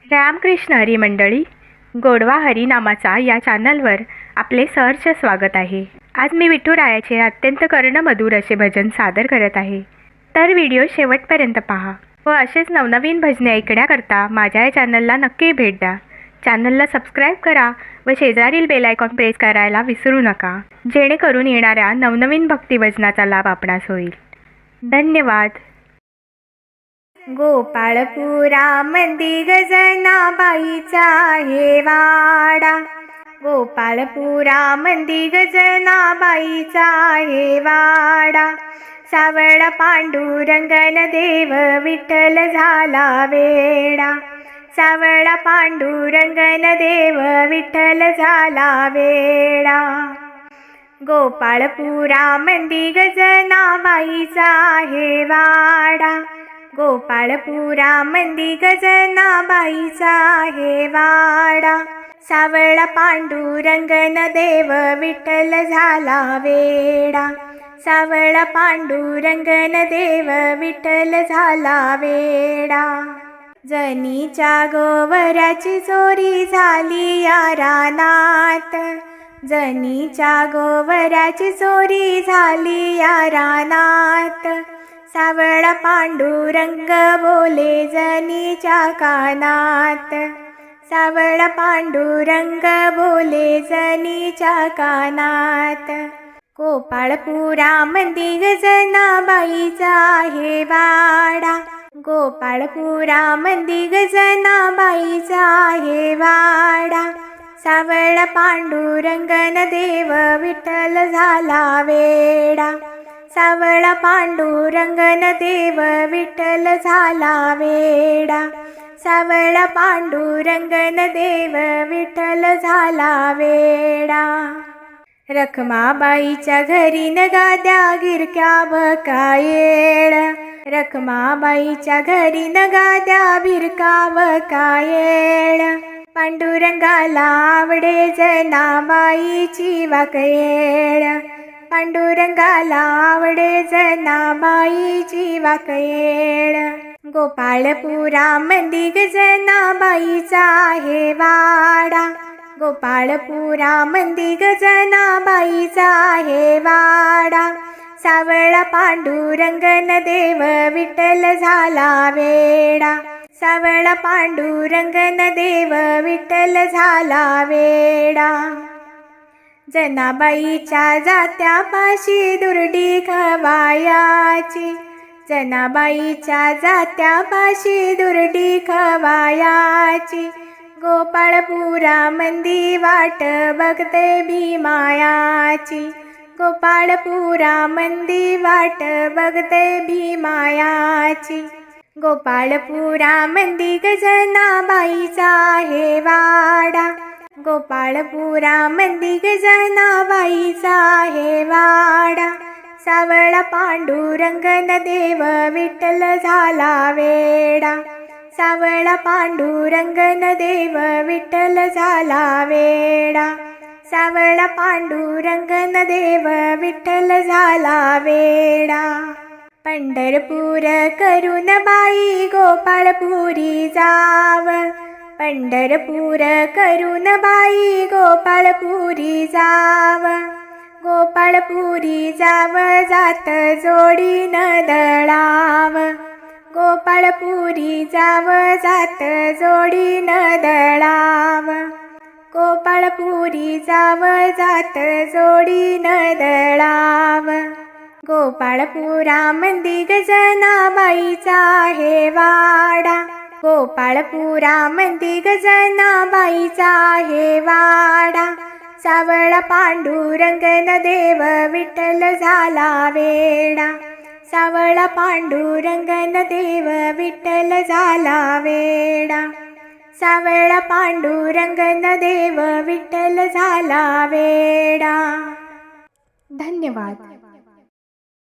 रामकृष्ण हरी मंडळी, गोडवा हरी नामाचा या चॅनलवर आपले सहर्ष स्वागत आहे। आज मी विठुरायाचे अत्यंत कर्णमधुर असे भजन सादर करत आहे, तर व्हिडिओ शेवटपर्यंत पहा व असेच नवनवीन भजने ऐकण्याकरता माझ्या या चॅनलला नक्की भेट द्या। चॅनलला सबस्क्राईब करा व शेजारील बेल आयकॉन प्रेस करायला विसरू नका, जेणेकरून येणाऱ्या नवनवीन भक्ती भजनाचा लाभ आपणास होईल। धन्यवाद। गोपाळपुरामंदी गजनाबाईचा हे वाडा, गोपाळपुरामंदी गजनाबाईचा हे वाडा। सावळा पांडुरंगन देव विठ्ठल झाला वेडा, सावळा पांडुरंगन देव विठ्ठल झाला वेडा। गोपाळपुरामंदी गजनाबाईचा हे वाडा, गोपाळपुरामंदी गजनाबाईचा हे वाडा। सावळा पांडुरंगन देव विठ्ठल झाला वेडा, सावळा पांडुरंगन देव विठ्ठल झाला वेडा। जनीच्या गोवराची चोरी झाली या रानात, जनीच्या गोवराची चोरी झाली या रानात। सावळा पांडुरंग बोले जनीच्या कानात, सावळा पांडुरंग बोले जनीच्या कानात। गोपाळपुरामंदी गजनाबाईचा हे वाडा, गोपाळपुरामंदी गजनाबाईचा हे वाडा। सावळा पांडुरंगन देव विठ्ठल झाला वेडा, सावळा पांडुरंगन देव विठ्ठल झाला वेडा, सावळा पांडुरंगन देव विठ्ठल झाला वेडा। रखमाबाईच्या घरी न गाद्या गिरक्या बकायेळ, रखमाबाईच्या घरी न गाद्या भिरका बकायेळ। पांडुरंगाला आवडे जनाबाईची वाकयेळ, पांडुरंगाला आवडे जनाबाईची वाकयेळ। गोपाळपुरामंदी गजनाबाईचा हे वाडा, गोपाळपुरामंदी गजनाबाईचा हे वाडा। सावळा पांडुरंगन देव विठ्ठल झाला वेडा, सावळा पांडुरंगन देव विठ्ठल झाला वेडा। जनाबाईच्या जात्यापाशी दुर्डी खवायाची, जनाबाईच्या जात्यापाशी दुर्डी खवायाची। गोपाळपुरामंदी वाट बघते भीमायाची, गोपाळपुरामंदी वाट बघते भीमायाची। गोपाळपुरामंदी गजनाबाईचा हे वाडा, गोपाळपुरामंदी गजनाबाईचा हे वाडा। सावळा पांडुरंगन देव विठ्ठल झाला वेडा, सावळा पांडुरंगन देव विठ्ठल झाला वेडा, सावळा पांडुरंगन देव विठ्ठल झाला वेडा। पंढरपूर करून बाई गोपाळपुरी जाव, पंढरपूर करून बाई गोपाळपुरी जाव। गोपाळपुरी जाव जात जोडी न दळाव, गोपाळपुरी जाव जात जोडी न दळाव। गोपाळपुरी जाव जात जोडी न दळाव। गोपाळपुरामंदी गजनाबाईचा हे वाडा, गोपाळपुरामंदी गजनाबाईचा हे वाडा। सावळा पांडुरंगन देव विठ्ठल झाला वेडा, सावळा पांडुरंगन देव विठ्ठल झाला वेडा, सावळा पांडुरंगन देव विठ्ठल झाला वेडा। धन्यवाद।